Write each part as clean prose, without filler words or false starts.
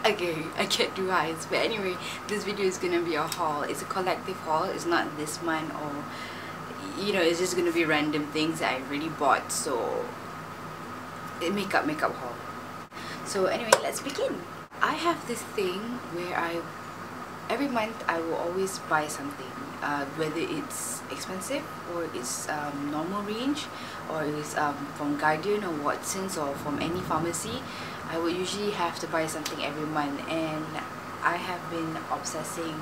Okay, I can't do eyes, but anyway, this video is gonna be a haul. It's a collective haul. It's not this month, or you know, it's just gonna be random things that I really bought. So makeup haul. So anyway, let's begin. I have this thing where every month I will always buy something, whether it's expensive or it's normal range, or it's from Guardian or Watsons or from any pharmacy. I will usually have to buy something every month, and I have been obsessing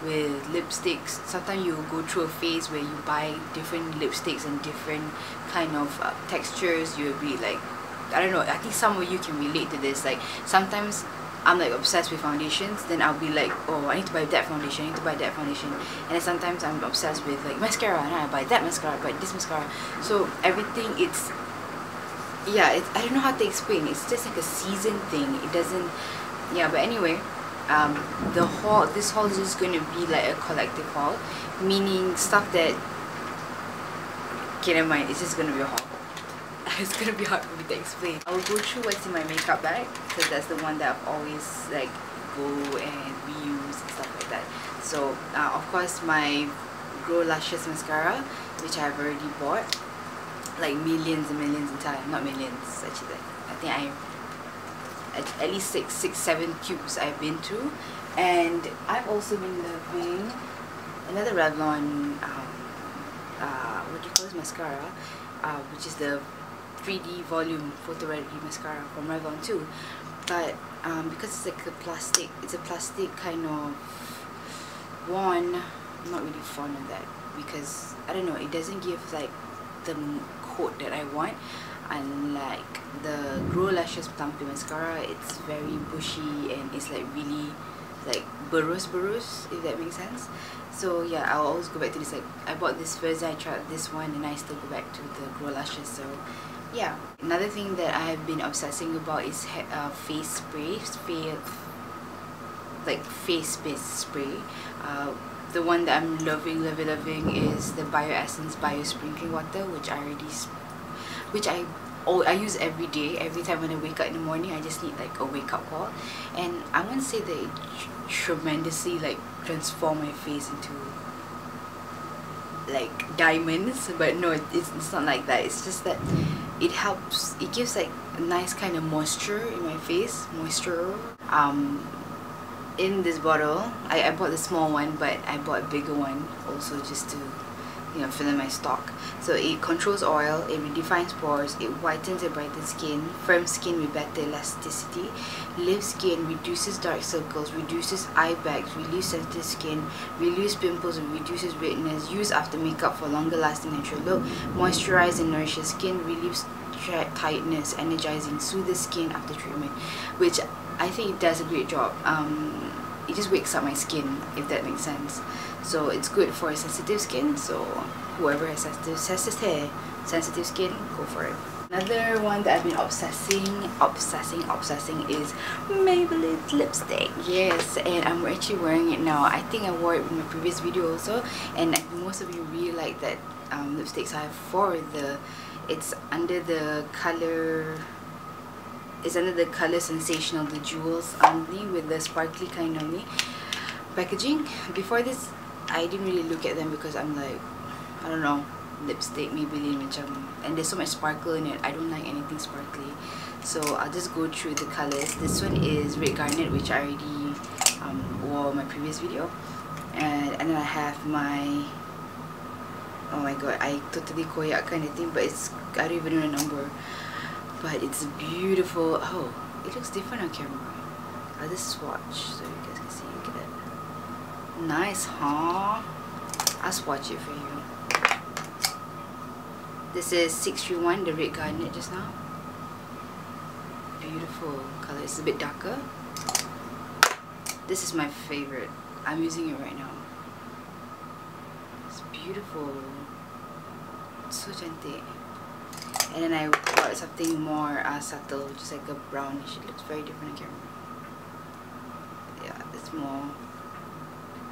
with lipsticks. Sometimes you go through a phase where you buy different lipsticks and different kind of textures. You'll be like, I don't know, I think some of you can relate to this. Like sometimes I'm like obsessed with foundations, then I'll be like, oh, I need to buy that foundation, I need to buy that foundation. And then sometimes I'm obsessed with like mascara, and I buy that mascara, I buy this mascara. So everything, it's, yeah, I don't know how to explain. It's just like a season thing. It doesn't, yeah, but anyway, this haul is just going to be like a collective haul, meaning stuff that, okay, never mind, it's just going to be a haul. It's gonna be hard for me to explain. I will go through what's in my makeup bag, because that's the one that I've always like go and reuse and stuff like that. So of course my Grow Lashes mascara, which I've already bought like millions and millions of times. Not millions actually, I think I at least six, seven tubes I've been through. And I've also been loving another Revlon what do you call this, mascara, which is the 3D volume photo ready mascara from Revlon too. But because it's like it's a plastic kind of wand, I'm not really fond of that, because I don't know, it doesn't give like the coat that I want. Unlike the Grow Lashes Plumpy mascara, it's very bushy and it's like really like burrows, if that makes sense. So yeah, I'll always go back to this. Like I bought this first, I tried this one, and I still go back to the Grow Lashes. So yeah, another thing that I have been obsessing about is face spray, like face-based spray. The one that I'm loving is the Bio Essence Bio Sprinkling Water, which I use every day. Every time when I wake up in the morning, I just need like a wake up call, and I won't say that it tremendously like transform my face into like diamonds, but no, it's not like that. It's just that it helps, it gives like a nice kind of moisture in my face, in this bottle. I bought the small one, but I bought a bigger one also just to, you know, fill in my stock. So it controls oil, it redefines pores, it whitens and brightens skin, firms skin with better elasticity, lifts skin, reduces dark circles, reduces eye bags, relieves sensitive skin, relieves pimples and reduces redness, use after makeup for longer lasting natural look, moisturizes and nourishes skin, relieves tightness, energizing, soothes skin after treatment, which I think it does a great job. It just wakes up my skin, if that makes sense. So it's good for sensitive skin, so whoever has sensitive skin, go for it. Another one that I've been obsessing is Maybelline lipstick. Yes, and I'm actually wearing it now. I think I wore it in my previous video also, and most of you really like that lipsticks I have for it's under the color Sensational, the jewels only, with the sparkly kind only packaging. Before this, I didn't really look at them because I'm like, I don't know, lipstick Maybelline macam, and there's so much sparkle in it. I don't like anything sparkly, so I'll just go through the colors. This one is Red Garnet, which I already wore in my previous video, and then I have my, oh my god, I totally koyak kind of thing, but it's, I don't even know the number, but it's beautiful. Oh, it looks different on camera. I'll just swatch so you guys can see. Look at that. Nice, huh? I'll swatch it for you. This is 631, the Red Garnet just now. Beautiful color. It's a bit darker. This is my favorite. I'm using it right now. It's beautiful. It's so cantik. And then I bought something more subtle, which is like a brownish. It looks very different on camera. Yeah, it's more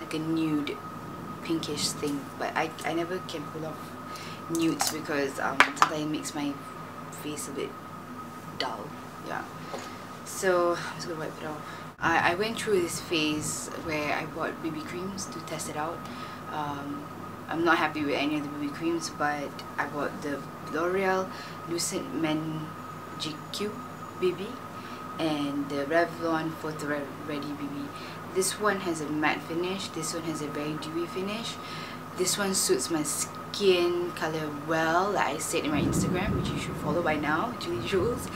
like a nude pinkish thing, but I never can pull off nudes because sometimes it makes my face a bit dull. Yeah, so I'm just gonna wipe it off. I went through this phase where I bought BB creams to test it out. I'm not happy with any of the BB creams, but I bought the L'Oreal Lucid Men GQ BB and the Revlon Photo Ready BB. This one has a matte finish, this one has a very dewy finish. This one suits my skin color well, like I said in my Instagram, which you should follow by now, Julie Jules.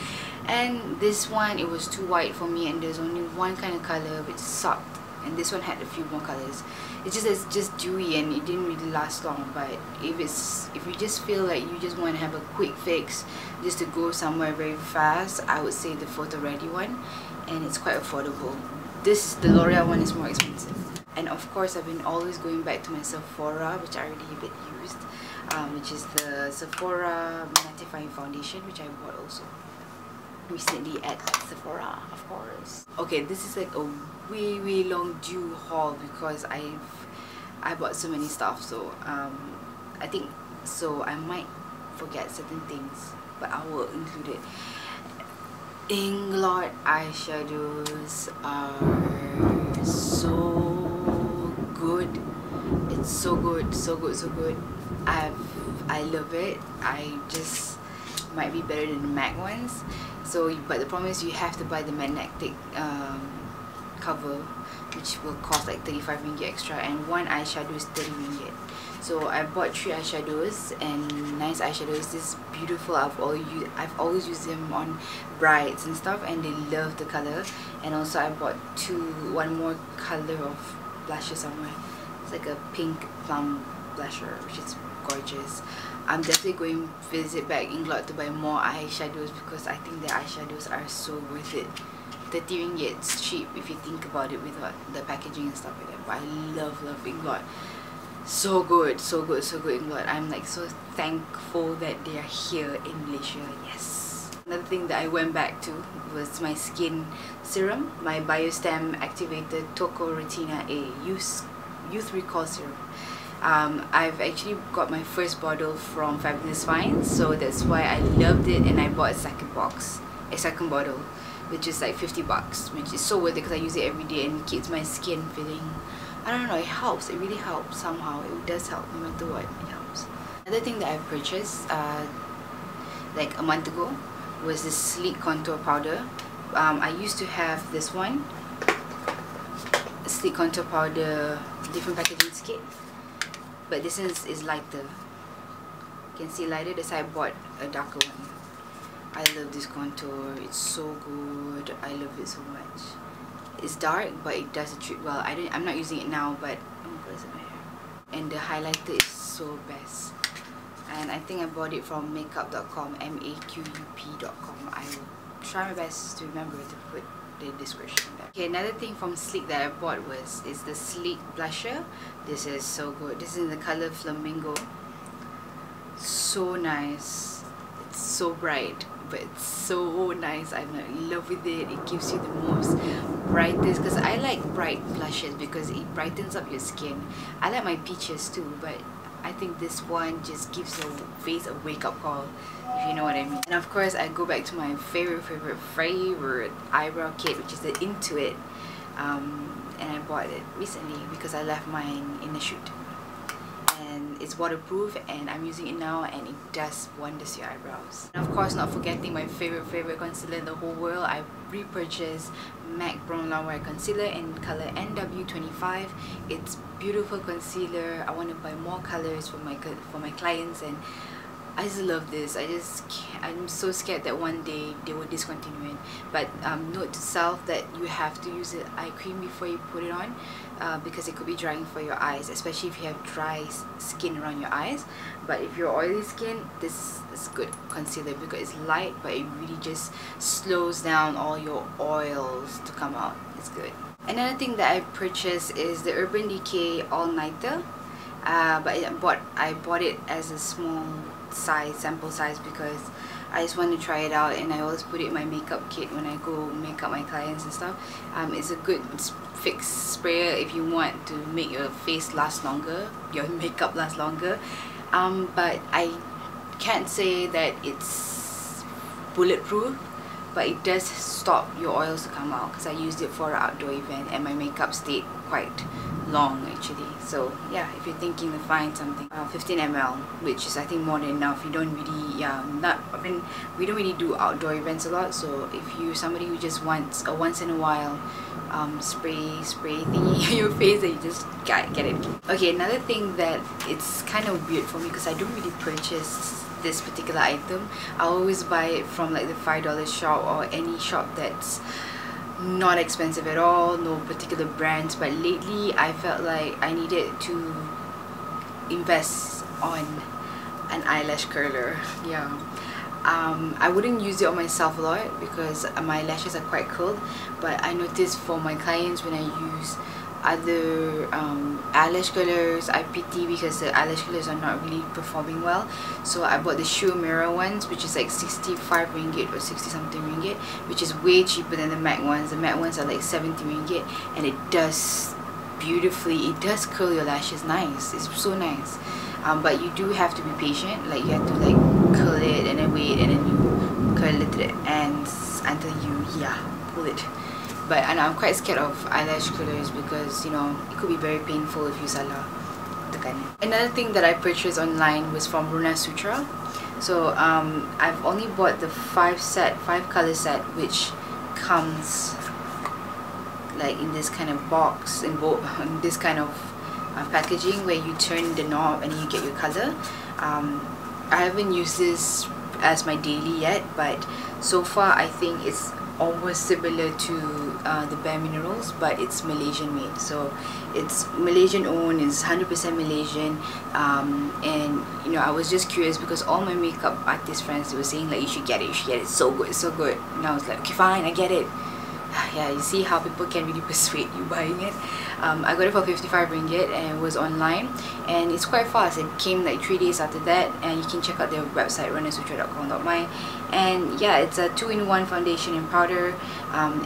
And this one, it was too white for me, and there's only one kind of color which sucked, and this one had a few more colors. It's just dewy and it didn't really last long. But if you just feel like you just want to have a quick fix just to go somewhere very fast, I would say the Photo Ready one, and it's quite affordable. The L'Oreal one is more expensive. And of course, I've been always going back to my Sephora, which I already a bit used, which is the Sephora Mattifying Foundation, which I bought also recently at Sephora, of course. Okay, this is like a way long due haul because I bought so many stuff, so I think so I might forget certain things, but I will include it. Inglot eyeshadows are so good. It's so good, so good. I love it. I just might be better than the MAC ones. So, but the problem is you have to buy the magnetic cover, which will cost like 35 ringgit extra, and one eyeshadow is 30 ringgit. So I bought 3 eyeshadows, and nice eyeshadows. This is beautiful. I've always used them on brides and stuff, and they love the color. And also I bought one more color of blusher somewhere. It's like a pink plum blusher, which is gorgeous. I'm definitely going to visit back Inglot to buy more eyeshadows because I think the eyeshadows are so worth it. 30 ringgit, it's cheap if you think about it with the packaging and stuff like that. But I love Inglot. So good Inglot. I'm like so thankful that they are here in Malaysia. Yes. Another thing that I went back to was my skin serum, my Biostem Activated Toco Retina A Youth Recall Serum. I've actually got my first bottle from Fabulous Finds, so that's why I loved it, and I bought a second bottle, which is like 50 bucks, which is so worth it because I use it every day and it keeps my skin feeling, I don't know, it helps. It really helps somehow. It does help no matter what, it helps. Another thing that I purchased like a month ago was this sleek contour powder. I used to have this one, sleek contour powder, different packaging kit, but this is lighter. You can see lighter. That's why I bought a darker one. I love this contour. It's so good. I love it so much. It's dark, but it does the trick well. I'm not using it now, but I'm gonna put it in my hair. And the highlighter is so best. And I think I bought it from makeup.com, maqup.com. I will try my best to remember to put the description there. Okay, another thing from Sleek that I bought is the Sleek blusher. This is so good. This is in the color Flamingo. So nice. It's so bright, but it's so nice. I'm in love with it. It gives you the most brightest, because I like bright blushes because it brightens up your skin. I like my peaches too, but I think this one just gives your face a wake-up call, if you know what I mean. And of course, I go back to my favorite eyebrow kit, which is the Intuit, and I bought it recently because I left mine in the shoot. And it's waterproof, and I'm using it now, and it does wonders to your eyebrows. And of course, not forgetting my favorite concealer in the whole world, I repurchased MAC Brown Lawnmower Concealer in color NW25. It's beautiful concealer. I want to buy more colors for my clients, and I just love this. I'm so scared that one day they will discontinue it. But note to self that you have to use an eye cream before you put it on, because it could be drying for your eyes, especially if you have dry skin around your eyes. But if you're oily skin, this is good concealer because it's light, but it really just slows down all your oils to come out. It's good. Another thing that I purchased is the Urban Decay All Nighter, but I bought it as a small sample size because I just want to try it out, and I always put it in my makeup kit when I go make up my clients and stuff. It's a good fix sprayer if you want to make your face last longer, your makeup last longer, but I can't say that it's bulletproof, but it does stop your oils to come out, because I used it for an outdoor event and my makeup stayed quite long actually. So yeah, if you're thinking to find something, 15 ml, which is I think more than enough. You don't really, we don't really do outdoor events a lot, so if you're somebody who just wants a once in a while spray thingy in your face, that you just get it. Okay, another thing that it's kind of weird for me, because I don't really purchase this particular item. I always buy it from like the $5 shop or any shop that's not expensive at all, no particular brands. But lately I felt like I needed to invest on an eyelash curler. Yeah, I wouldn't use it on myself a lot because my lashes are quite curled, but I noticed for my clients when I use other eyelash curlers, I pity because the eyelash curlers are not really performing well. So I bought the Shoe Mirror ones, which is like 65 ringgit or 60 something ringgit, which is way cheaper than the matte ones. The matte ones are like 70 ringgit, and it does beautifully. It does curl your lashes nice. It's so nice. But you do have to be patient. Like you have to like curl it and then wait, and then you curl it to the ends until you pull it. And I'm quite scared of eyelash curlers because, you know, it could be very painful if you salah tekan. Another thing that I purchased online was from Bruna Sutra. So I've only bought the 5 color set, which comes like in this kind of box, in this kind of packaging where you turn the knob and you get your color. I haven't used this as my daily yet, but so far I think it's almost similar to the Bare Minerals, but it's Malaysian made. So it's Malaysian owned, it's 100% Malaysian, and you know, I was just curious because all my makeup artist friends, they were saying like you should get it, it's so good, it's so good. And I was like, okay fine, I get it. Yeah, you see how people can really persuade you buying it. I got it for 55 ringgit and it was online, and it's quite fast. It came like 3 days after that, and you can check out their website runasutra.com.my. And yeah, it's a 2-in-1 foundation and powder.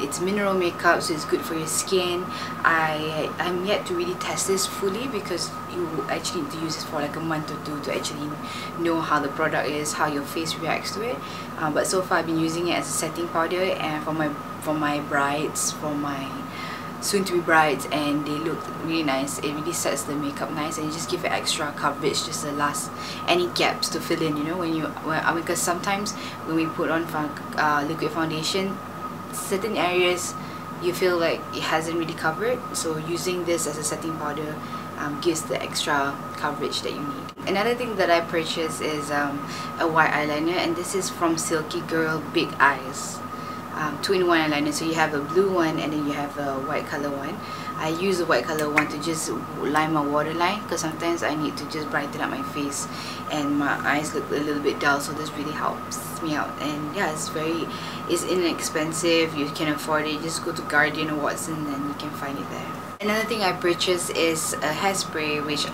It's mineral makeup, so it's good for your skin. I'm yet to really test this fully because you actually need to use this for like a month or two to actually know how the product is, how your face reacts to it. But so far I've been using it as a setting powder and for my brides, for my soon-to-be brides, and they look really nice. It really sets the makeup nice, and you just give it extra coverage just to last any gaps to fill in, you know, because sometimes when we put on liquid foundation, certain areas you feel like it hasn't really covered. So using this as a setting powder gives the extra coverage that you need. Another thing that I purchased is a white eyeliner, and this is from Silky Girl Big Eyes. 2-in-1 eyeliner, so you have a blue one and then you have a white color one. I use the white color one to just line my waterline because sometimes I need to just brighten up my face and my eyes look a little bit dull, so this really helps me out. And yeah, it's inexpensive, you can afford it. Just go to Guardian or Watson and you can find it there. Another thing I purchased is a hairspray, which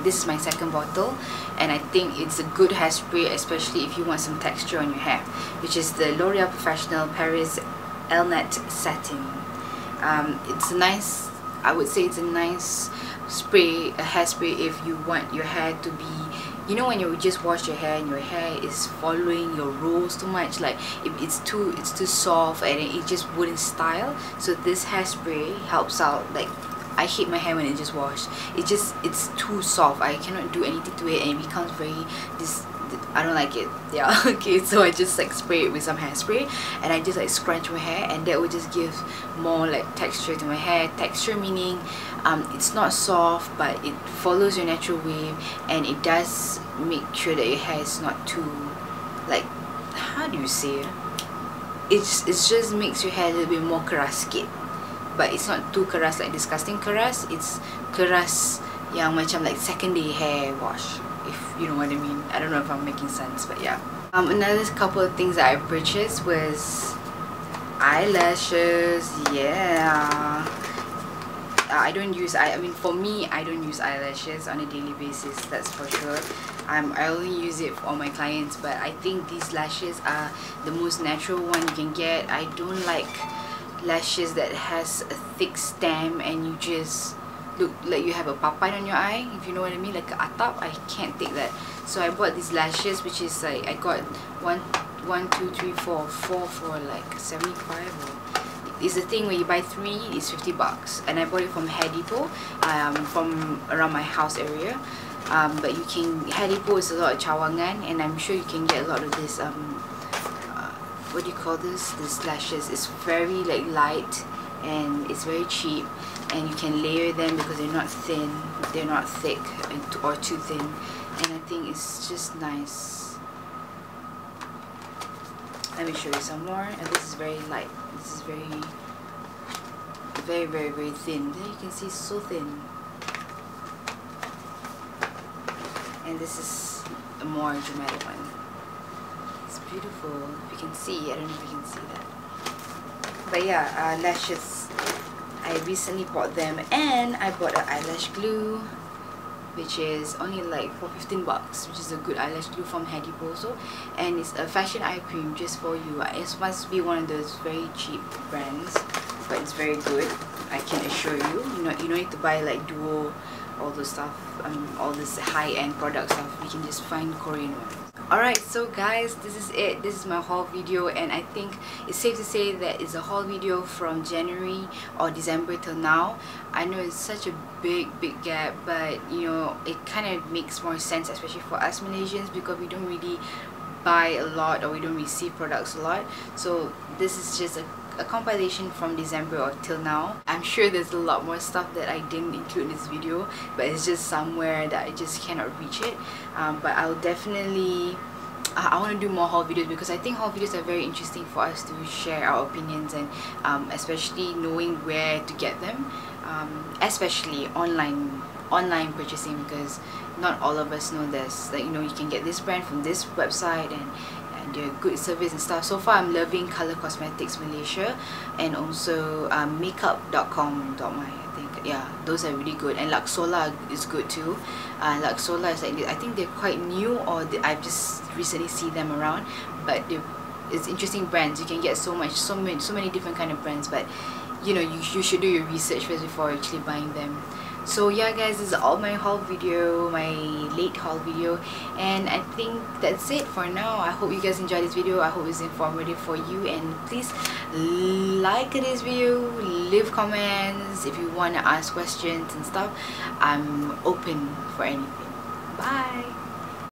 this is my second bottle, and I think it's a good hairspray, especially if you want some texture on your hair, which is the L'Oreal Professional Paris Elnett Satin. It's a nice, I would say it's a nice spray, a hairspray if you want your hair to be, you know, when you just wash your hair and your hair is following your rolls too much, like it's too soft and it just wouldn't style. So this hairspray helps out. Like, I hate my hair when it just washed. It's too soft. I cannot do anything to it and it becomes very I don't like it. Yeah. Okay, so I just like spray it with some hairspray and I just like scrunch my hair, and that would just give more like texture to my hair. Texture meaning it's not soft, but it follows your natural wave, and it does make sure that your hair is not too, like, how do you say it? It just makes your hair a little bit more keras sikit, but it's not too keras like disgusting keras. It's keras yang macam like second day hair wash, if you know what I mean. I don't know if I'm making sense, but yeah. Another couple of things that I purchased was eyelashes. Yeah, I mean for me, I don't use eyelashes on a daily basis, that's for sure. I only use it for my clients, but I think these lashes are the most natural one you can get. I don't like lashes that has a thick stem and you just look like you have a papan on your eye, if you know what I mean, like a atap. I can't take that. So I bought these lashes, which is like, I got 1 2 3 4 4 for like 75, or it's a thing where you buy 3, it's 50 bucks, and I bought it from Hair Depot, from around my house area. But you can, Hair Depot is a lot of cawangan, and I'm sure you can get a lot of this what do you call this, these lashes. It's very like light and it's very cheap, and you can layer them because they're not thin, they're not thick or too thin, and I think it's just nice. Let me show you some more. And this is very light, this is very thin. There you can see, it's so thin. And this is a more dramatic one. It's beautiful. If you can see, I don't know if you can see that. But yeah, lashes. I recently bought them, and I bought an eyelash glue, which is only like for 15 bucks, which is a good eyelash glue from Hair Depot also. And it's a fashion eye cream just for you. It must be one of those very cheap brands, but it's very good, I can assure you. You don't need to buy like Duo, all the stuff, all this high-end product stuff. You can just find Korean ones. Alright, so guys, this is it. This is my haul video, and I think it's safe to say that it's a haul video from January or December till now. I know it's such a big gap, but you know, it kind of makes more sense, especially for us Malaysians, because we don't really buy a lot, or we don't receive products a lot. So this is just a compilation from December or till now. I'm sure there's a lot more stuff that I didn't include in this video, but it's just somewhere that I just cannot reach it. But I'll definitely, I want to do more haul videos, because I think haul videos are very interesting for us to share our opinions, and especially knowing where to get them, especially online purchasing, because not all of us know this. Like, you know, you can get this brand from this website, and they're good service and stuff. So far I'm loving Colour Cosmetics Malaysia, and also makeup.com.my, I think. Yeah, those are really good, and Luxola is good too. Luxola is like, I think they're quite new, or I've just recently seen them around, but it's interesting brands. You can get so many different kind of brands, but you know, you should do your research first before actually buying them. So yeah guys, this is all my haul video, my late haul video, and I think that's it for now. I hope you guys enjoyed this video. I hope it's informative for you, and please like this video, leave comments if you want to ask questions and stuff. I'm open for anything. Bye.